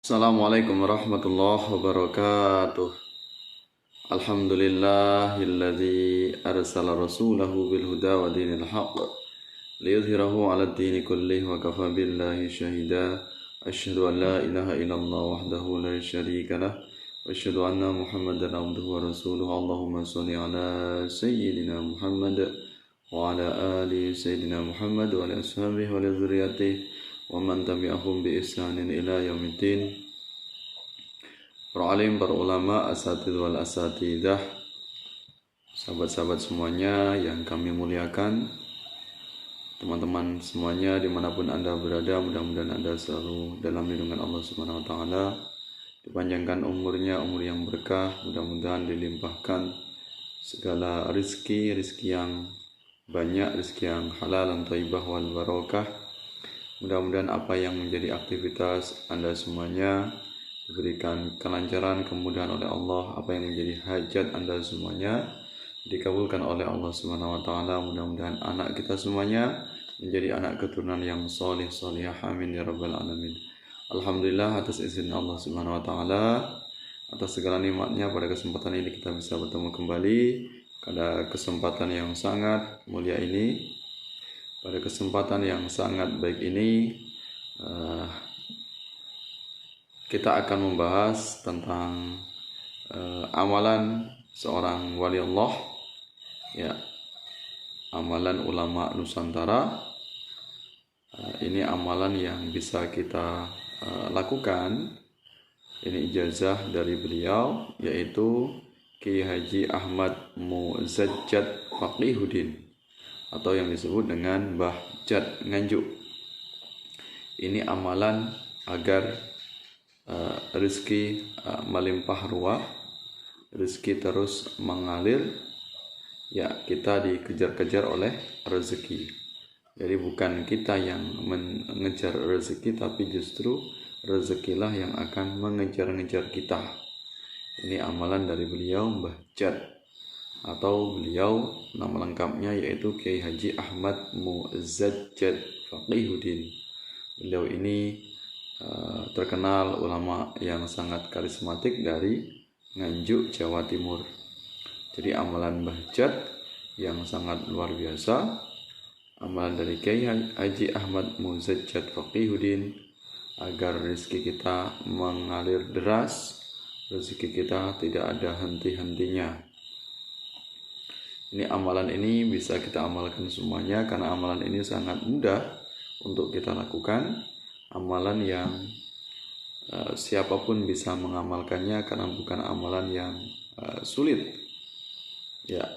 Assalamualaikum warahmatullahi wabarakatuh. Alhamdulillahilladzi arsala rasulahu bil huda wa dinil haqq liyudhhirahu 'alad dini kullih wa kafa billahi syahida. Asyhadu an la ilaha illallah wahdahu la syarika lah wa asyhadu anna Muhammadan abduhu wa rasuluhu. Allahumma shalli ala sayyidina Muhammad wa ala ali sayyidina Muhammad wa ala ashabihi wa ala dzurriyyatihi wa man tabi'ahum bi ihsanin ila yaumiddin. Para alim, para ulama, asatidz wal asatidah, sahabat-sahabat semuanya yang kami muliakan, teman-teman semuanya dimanapun Anda berada, mudah-mudahan Anda selalu dalam lindungan Allah Subhanahu wa Ta'ala, dipanjangkan umurnya, umur yang berkah, mudah-mudahan dilimpahkan segala rizki yang banyak, rizki yang halal dan thayyibah wal barakah. Mudah-mudahan apa yang menjadi aktivitas Anda semuanya diberikan kelancaran, kemudahan oleh Allah. Apa yang menjadi hajat Anda semuanya dikabulkan oleh Allah Subhanahu wa Ta'ala. Mudah-mudahan anak kita semuanya menjadi anak keturunan yang soleh solehah, amin ya rabbal alamin. Alhamdulillah atas izin Allah Subhanahu wa Ta'ala, atas segala nikmatnya pada kesempatan ini kita bisa bertemu kembali pada kesempatan yang sangat mulia ini. Pada kesempatan yang sangat baik ini, kita akan membahas tentang amalan seorang wali Allah, ya, amalan ulama Nusantara. Ini amalan yang bisa kita lakukan. Ini ijazah dari beliau, yaitu Kiai Haji Ahmad Muzajjad Faqihuddin, atau yang disebut dengan Mbah Jat Nganjuk. Ini amalan agar rezeki melimpah ruah, rezeki terus mengalir, ya, kita dikejar-kejar oleh rezeki. Jadi bukan kita yang mengejar rezeki, tapi justru rezekilah yang akan mengejar-ngejar kita. Ini amalan dari beliau Mbah Jat, atau beliau nama lengkapnya yaitu Kiai Haji Ahmad Muzajjad Faqihuddin. Beliau ini terkenal ulama yang sangat karismatik dari Nganjuk, Jawa Timur. Jadi amalan Mbah Jat yang sangat luar biasa, amalan dari Kiai Haji Ahmad Muzajjad Faqihuddin, agar rezeki kita mengalir deras, rezeki kita tidak ada henti-hentinya. Ini amalan ini bisa kita amalkan semuanya, karena amalan ini sangat mudah untuk kita lakukan. Amalan yang siapapun bisa mengamalkannya, karena bukan amalan yang sulit, ya,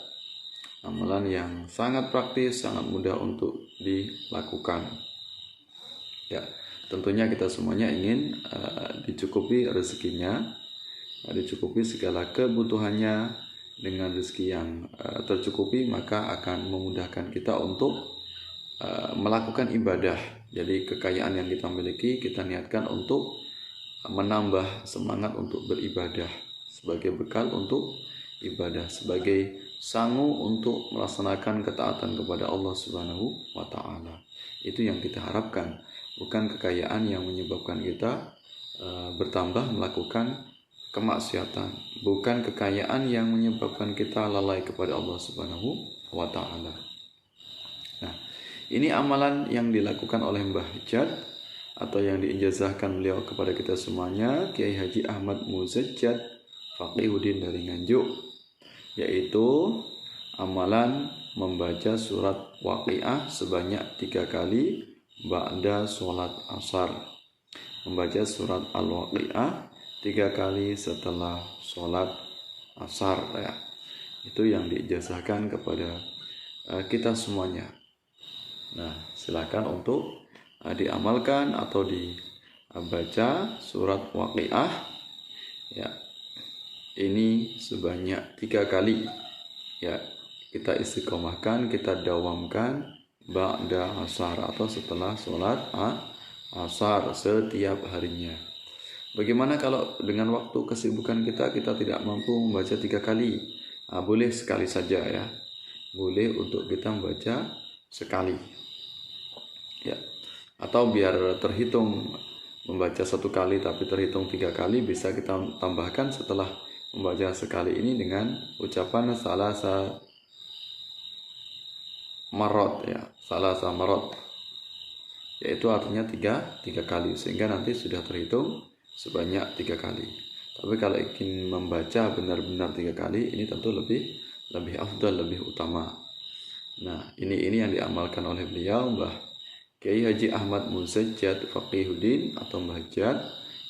amalan yang sangat praktis, sangat mudah untuk dilakukan. Ya, tentunya kita semuanya ingin dicukupi rezekinya, dicukupi segala kebutuhannya. Dengan rezeki yang tercukupi, maka akan memudahkan kita untuk melakukan ibadah. Jadi kekayaan yang kita miliki, kita niatkan untuk menambah semangat untuk beribadah, sebagai bekal untuk ibadah, sebagai sangu untuk melaksanakan ketaatan kepada Allah Subhanahu wa Ta'ala. Itu yang kita harapkan, bukan kekayaan yang menyebabkan kita bertambah melakukan kemaksiatan, bukan kekayaan yang menyebabkan kita lalai kepada Allah Subhanahu wa Ta'ala. Nah, ini amalan yang dilakukan oleh Mbah Jat, atau yang diijazahkan beliau kepada kita semuanya, Kiai Haji Ahmad Muzajjad Faqihuddin dari Nganjuk, yaitu amalan membaca surat Waqiah sebanyak 3 kali ba'da sholat asar. Membaca surat Al-Waqiah 3 kali setelah sholat asar, ya. Itu yang diijazahkan kepada kita semuanya. Nah, silakan untuk diamalkan atau dibaca surat Waqiah, ya, ini sebanyak 3 kali, ya. Kita istiqomahkan, kita dawamkan ba'da asar, atau setelah sholat asar setiap harinya. Bagaimana kalau dengan waktu kesibukan kita tidak mampu membaca 3 kali? Boleh sekali saja, ya. Boleh untuk kita membaca sekali, ya. Atau biar terhitung membaca 1 kali tapi terhitung 3 kali, bisa kita tambahkan setelah membaca sekali ini dengan ucapan salasa marot, ya, salasa marot, yaitu artinya tiga kali, sehingga nanti sudah terhitung sebanyak 3 kali. Tapi kalau ingin membaca benar-benar 3 kali, ini tentu lebih afdal, lebih utama. Nah, ini yang diamalkan oleh beliau, Mbah Kiai Haji Ahmad Muzajjad Faqihuddin atau Mbah Jad,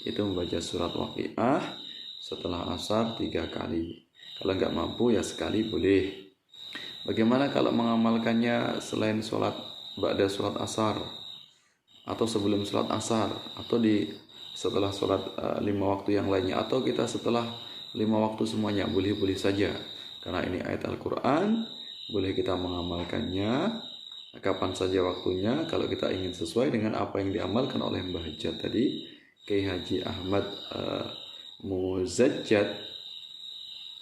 itu membaca surat Waqiah setelah asar 3 kali. Kalau nggak mampu ya sekali boleh. Bagaimana kalau mengamalkannya selain sholat ba'da sholat asar, atau sebelum sholat asar, atau setelah sholat 5 waktu yang lainnya, atau kita setelah 5 waktu semuanya, boleh-boleh saja. Karena ini ayat Al-Quran, boleh kita mengamalkannya kapan saja waktunya, kalau kita ingin sesuai dengan apa yang diamalkan oleh Mbah Jad tadi, Kiai Haji Ahmad Muzajjad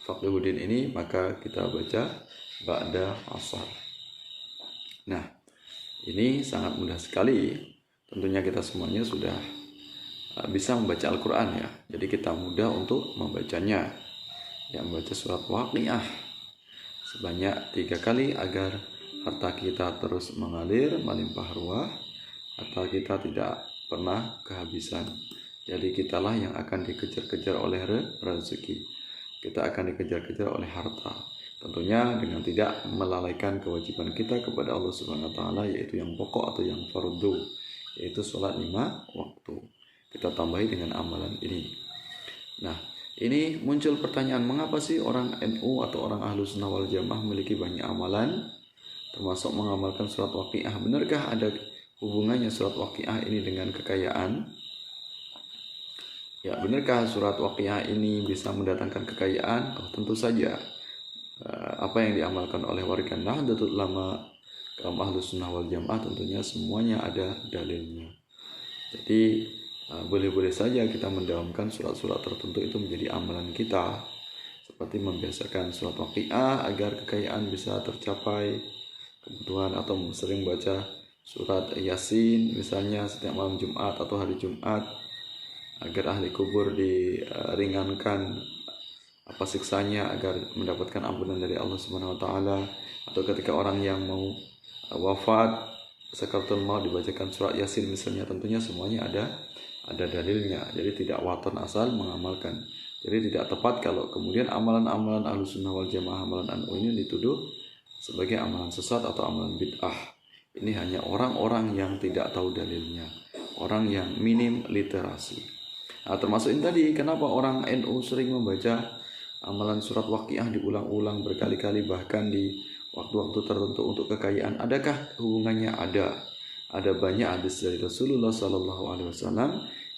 Faqihuddin ini, maka kita baca ba'da asar. Nah, ini sangat mudah sekali. Tentunya kita semuanya sudah bisa membaca Al-Quran, ya. Jadi kita mudah untuk membacanya. Ya, membaca surat Waqiah sebanyak 3 kali agar harta kita terus mengalir, melimpah ruah, harta kita tidak pernah kehabisan. Jadi kitalah yang akan dikejar-kejar oleh rezeki. Kita akan dikejar-kejar oleh harta. Tentunya dengan tidak melalaikan kewajiban kita kepada Allah Subhanahu wa taala, yaitu yang pokok atau yang fardu, yaitu sholat 5 waktu. Kita tambahi dengan amalan ini. Nah, ini muncul pertanyaan, mengapa sih orang NU atau orang Ahlus Sunnah wal Jamaah memiliki banyak amalan, termasuk mengamalkan surat Waqiah? Benarkah ada hubungannya surat Waqiah ini dengan kekayaan? Ya, benarkah surat Waqiah ini bisa mendatangkan kekayaan? Oh, tentu saja. Apa yang diamalkan oleh warga Nahdlatul Ulama, kaum Ahlus Sunnah wal Jamaah, tentunya semuanya ada dalilnya. Jadi boleh-boleh saja kita mendawamkan surat-surat tertentu itu menjadi amalan kita, seperti membiasakan surat Waqiah agar kekayaan bisa tercapai, kebutuhan, atau sering baca surat Yasin misalnya setiap malam Jumat atau hari Jumat, agar ahli kubur diringankan apa siksanya, agar mendapatkan ampunan dari Allah Subhanahu wa taala. Atau ketika orang yang mau wafat, sakaratul maut, dibacakan surat Yasin misalnya. Tentunya semuanya ada dalilnya. Jadi tidak waton asal mengamalkan. Jadi tidak tepat kalau kemudian amalan-amalan Ahlus Sunnah wal Jamaah, amalan NU ini dituduh sebagai amalan sesat atau amalan bid'ah. Ini hanya orang-orang yang tidak tahu dalilnya, orang yang minim literasi. Nah, termasuk ini tadi, kenapa orang NU sering membaca amalan surat Waqiah diulang-ulang berkali-kali, bahkan di waktu-waktu tertentu untuk kekayaan? Adakah hubungannya? Ada banyak hadis dari Rasulullah SAW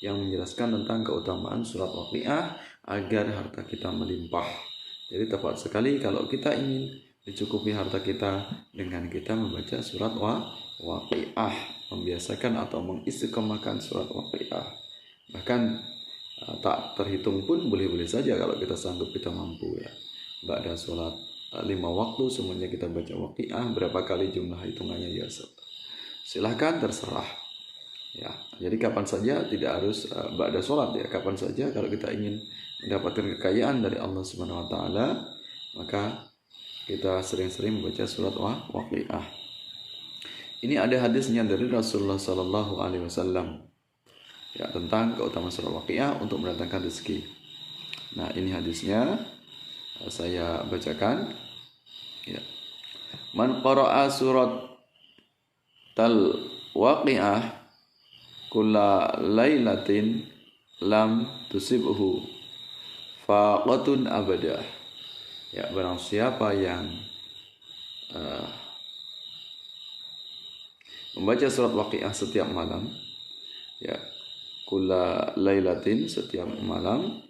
yang menjelaskan tentang keutamaan surat Waqiah agar harta kita melimpah. Jadi tepat sekali kalau kita ingin dicukupi harta kita dengan kita membaca surat Waqiah, membiasakan atau mengistiqomahkan surat Waqiah. Bahkan tak terhitung pun boleh-boleh saja kalau kita sanggup, kita mampu, ya. Ba'da sholat 5 waktu semuanya kita baca Waqiah. Berapa kali jumlah hitungannya, ya silahkan, terserah, ya. Jadi kapan saja, tidak harus ba'da sholat, ya. Kapan saja kalau kita ingin mendapatkan kekayaan dari Allah Subhanahu wa taala, maka kita sering-sering membaca surat Waqiah. Ini ada hadisnya dari Rasulullah sallallahu alaihi wasallam, ya, tentang keutamaan surat Waqiah untuk mendatangkan rezeki. Nah, ini hadisnya saya bacakan, ya. Man qara'a surat Waqiah kulla lailatin lam tusibhu faqatun abadah. Ya, barang siapa yang membaca surat Waqiah setiap malam, ya, kulla lailatin, setiap malam,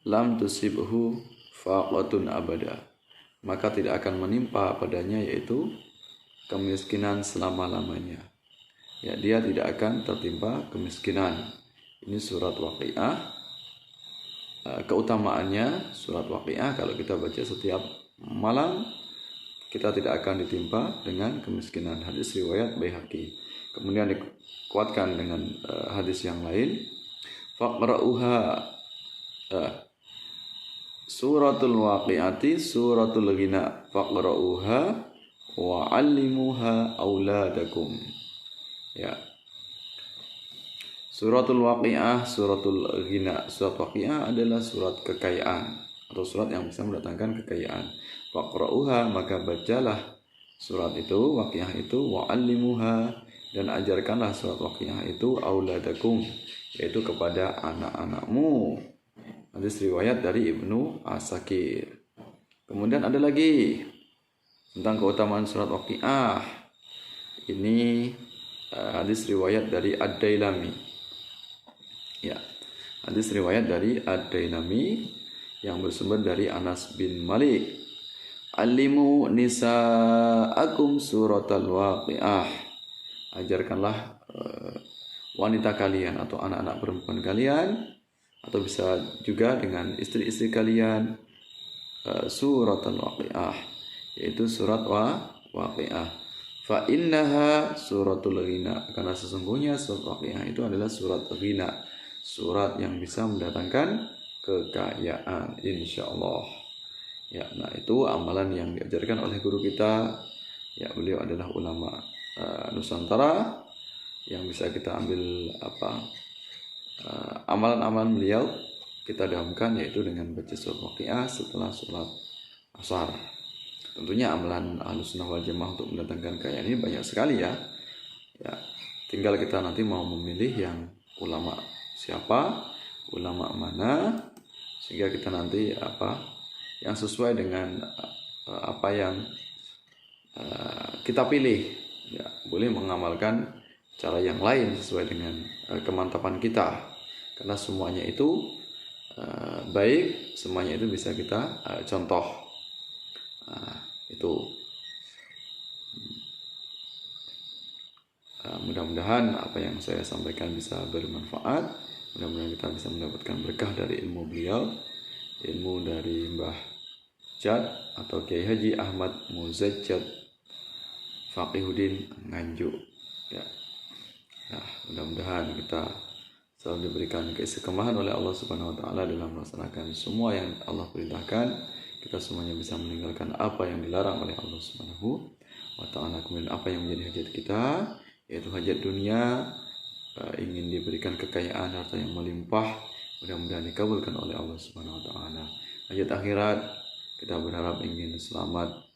lam tusibhu faqatun abada, maka tidak akan menimpa padanya yaitu kemiskinan selama-lamanya. Ya, dia tidak akan tertimpa kemiskinan. Ini surat Waqiah. Keutamaannya surat Waqiah, kalau kita baca setiap malam, kita tidak akan ditimpa dengan kemiskinan. Hadis riwayat Baihaqi. kemudian dikuatkan dengan hadis yang lain, faqra'uha suratul waqi'ati suratul ghina faqra'uha wa 'allimuha auladakum. Ya. Suratul waqi'ah, suratul ghina. Surat waqi'ah adalah surat kekayaan atau surat yang bisa mendatangkan kekayaan. Faqra'uha, maka bacalah surat itu, waqi'ah itu, wa 'allimuha, dan ajarkanlah surat waqi'ah itu auladakum, yaitu kepada anak-anakmu. Hadis riwayat dari Ibnu Asakir. Kemudian ada lagi tentang keutamaan surat waqi'ah. Ini hadis riwayat dari Ad-Dailami. Ya, hadis riwayat dari Ad-Dailami yang bersumber dari Anas bin Malik. Alimu nisa'akum suratal waqi'ah. Ajarkanlah wanita kalian atau anak-anak perempuan kalian, atau bisa juga dengan istri-istri kalian, suratal waqi'ah, yaitu surat waqi'ah. Fa innaha suratul ghina, karena sesungguhnya surat waqi'ah itu adalah surat ghina, surat yang bisa mendatangkan kekayaan insyaallah. Ya, nah itu amalan yang diajarkan oleh guru kita. Ya, beliau adalah ulama Nusantara yang bisa kita ambil amalan-amalan beliau kita dalamkan, yaitu dengan baca surat waqi'ah setelah sholat asar. Tentunya amalan Ahlussunnah wal Jamaah untuk mendatangkan kekayaan ini banyak sekali ya. Ya, tinggal kita nanti mau memilih yang ulama siapa, ulama mana, sehingga kita nanti yang sesuai dengan apa yang kita pilih. Ya, boleh mengamalkan cara yang lain sesuai dengan kemantapan kita, karena semuanya itu baik, semuanya itu bisa kita contoh. Itu mudah-mudahan apa yang saya sampaikan bisa bermanfaat. Mudah-mudahan kita bisa mendapatkan berkah dari ilmu beliau, ilmu dari Mbah Jad atau Kiai Haji Ahmad Muzajjad Faqihuddin Nganjuk. Ya. Nah, mudah-mudahan kita selalu diberikan keistiqomahan oleh Allah Subhanahu wa taala dalam melaksanakan semua yang Allah perintahkan. Kita semuanya bisa meninggalkan apa yang dilarang oleh Allah Subhanahu wa taala. Kemudian apa yang menjadi hajat kita, yaitu hajat dunia, ingin diberikan kekayaan, harta yang melimpah, mudah-mudahan dikabulkan oleh Allah Subhanahu wa taala. Hajat akhirat, kita berharap ingin selamat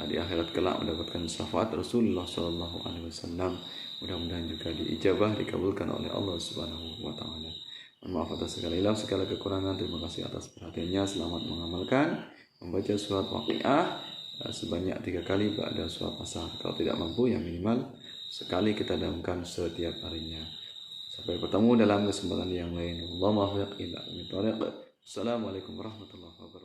di akhirat kelak, mendapatkan syafaat Rasulullah sallallahu alaihi wasallam. Mudah-mudahan juga diijabah, dikabulkan oleh Allah Subhanahu wa taala. Maaf atas segala hilaf, segala kekurangan. Terima kasih atas perhatiannya. Selamat mengamalkan membaca surat waqi'ah sebanyak 3 kali pada surat asar. Kalau tidak mampu, yang minimal sekali kita dalamkan setiap harinya. Sampai bertemu dalam kesempatan yang lain. Assalamualaikum warahmatullahi wabarakatuh.